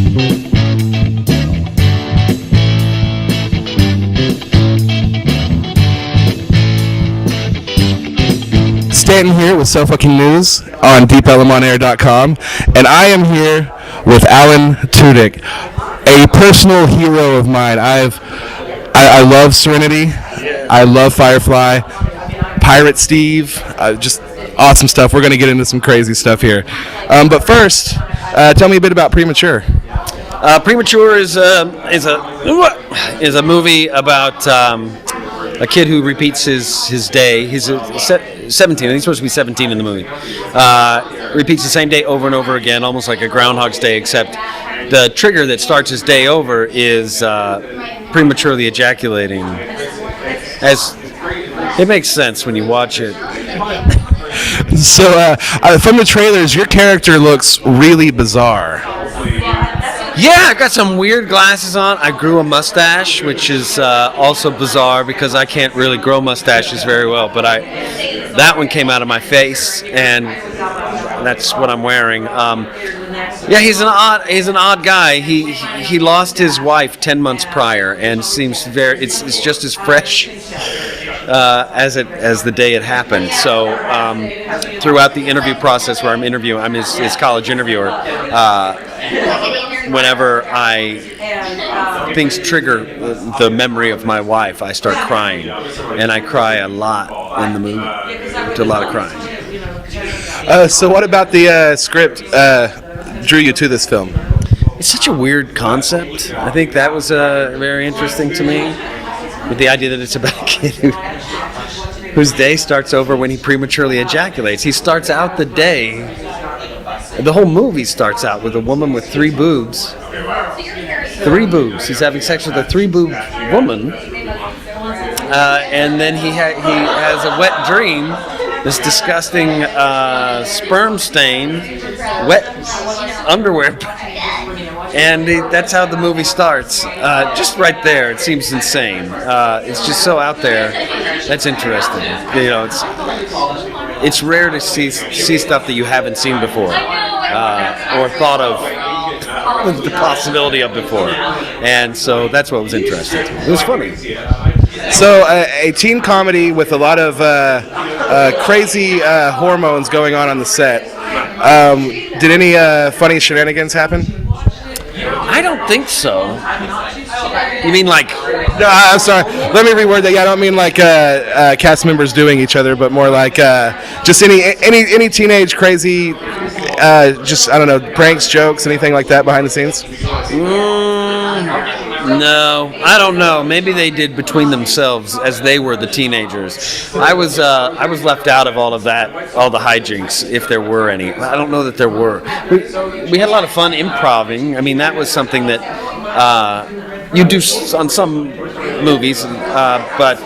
Stanton here with Sofakingnews on deepelemonair.com, and I am here with Alan Tudyk, a personal hero of mine. I love Serenity, I love Firefly, Pirate Steve, just awesome stuff. We're going to get into some crazy stuff here, but first, tell me a bit about Premature. Premature is a movie about a kid who repeats his day. He's 17. He's supposed to be 17 in the movie. Repeats the same day over and over again, almost like a Groundhog's Day, except the trigger that starts his day over is prematurely ejaculating. As it makes sense when you watch it. So, from the trailers, your character looks really bizarre. Yeah, I got some weird glasses on. I grew a mustache, which is also bizarre because I can't really grow mustaches very well. But that one came out of my face, and that's what I'm wearing. Yeah, he's an odd guy. He lost his wife 10 months prior, and seems very. It's just as fresh as the day it happened. So throughout the interview process, where I'm his college interviewer. Whenever things trigger the memory of my wife, I start crying, and I cry a lot in the movie. A lot of crying. So what about the script drew you to this film? It's such a weird concept. I think that was very interesting to me, with the idea that it's about a kid whose day starts over when he prematurely ejaculates. He starts out the day. The whole movie starts out with a woman with 3 boobs. 3 boobs. He's having sex with a 3-boob woman, and then he has a wet dream. This disgusting sperm stain, wet underwear, and that's how the movie starts. Just right there, it seems insane. It's just so out there. That's interesting. You know, it's rare to see stuff that you haven't seen before, or thought of the possibility of before, and so that's what was interesting to me. It was funny. So a teen comedy with a lot of crazy hormones going on the set. Did any funny shenanigans happen? I don't think so. You mean like? No, I'm sorry. Let me reword that. Yeah, I don't mean like cast members doing each other, but more like just any teenage crazy, just I don't know, pranks, jokes, anything like that behind the scenes. No, I don't know. Maybe they did between themselves as they were the teenagers. I was left out of all of that, all the hijinks, if there were any. I don't know that there were. We had a lot of fun improvising. I mean, that was something that you do on some movies, but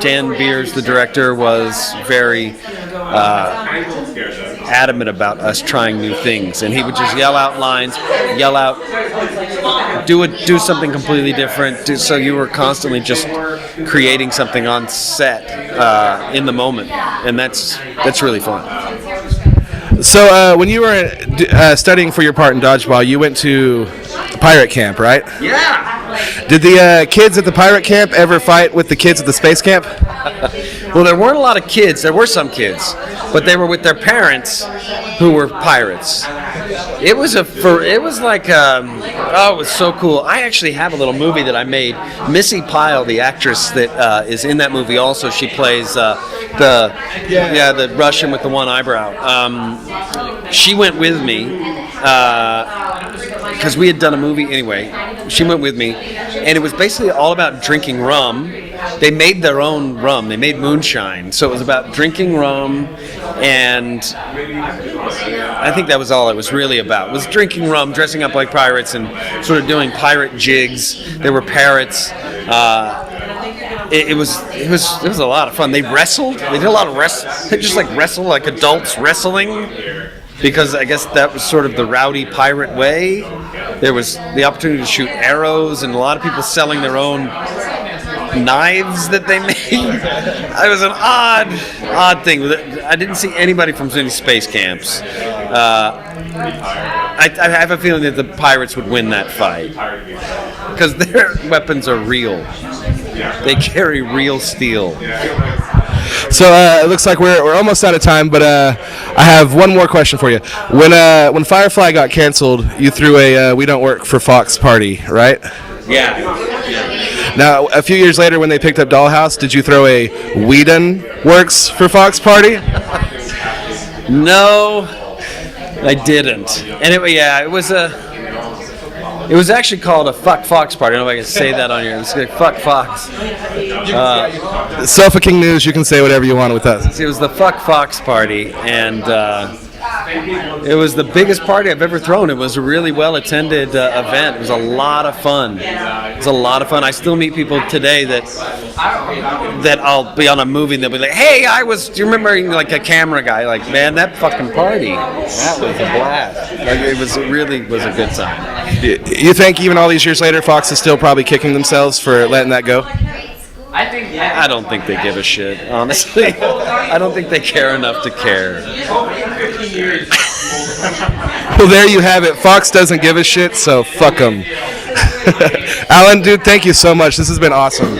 Dan Beers, the director, was very adamant about us trying new things, and he would just yell out lines, do something completely different. So you were constantly just creating something on set in the moment, and that's really fun. So when you were studying for your part in dodgeball, you went to pirate camp, right? Yeah. Did the kids at the pirate camp ever fight with the kids at the space camp? Well, there weren't a lot of kids. There were some kids, but they were with their parents, who were pirates. It was it was so cool. I actually have a little movie that I made. Missy Pyle, the actress that is in that movie, also she plays the Russian with the one eyebrow. She went with me because we had done a movie anyway. She went with me, and it was basically all about drinking rum. They made their own rum. They made moonshine. So it was about drinking rum, and I think that was all it was really about. It was drinking rum, dressing up like pirates, and sort of doing pirate jigs. There were parrots. It was a lot of fun. They wrestled. They did a lot of They just wrestle like adults wrestling, because I guess that was sort of the rowdy pirate way. There was the opportunity to shoot arrows, and a lot of people selling their own knives that they made. It was an odd thing. I didn't see anybody from any space camps. I have a feeling that the Pirates would win that fight because their weapons are real. They carry real steel. So it looks like we're almost out of time, but I have one more question for you. When Firefly got canceled, you threw a "We Don't Work for Fox" party, right? Yeah. Now, a few years later, when they picked up Dollhouse, did you throw a "We Done Works for Fox" party? No, I didn't. And it was actually called a "Fuck Fox" party. I don't know if I can say that on here. It's like "Fuck Fox." Sofakingnews, you can say whatever you want with that. It was the "Fuck Fox" party, and it was the biggest party I've ever thrown. It was a really well-attended event. It was a lot of fun. I still meet people today that I'll be on a movie and they'll be like, "Hey, do you remember like a camera guy? Like, man, that fucking party, that was a blast. Like, it really was a good time." You think even all these years later, Fox is still probably kicking themselves for letting that go? I don't think they give a shit, honestly. I don't think they care enough to care. Well, there you have it. Fox doesn't give a shit, so fuck them. Alan, dude, thank you so much. This has been awesome.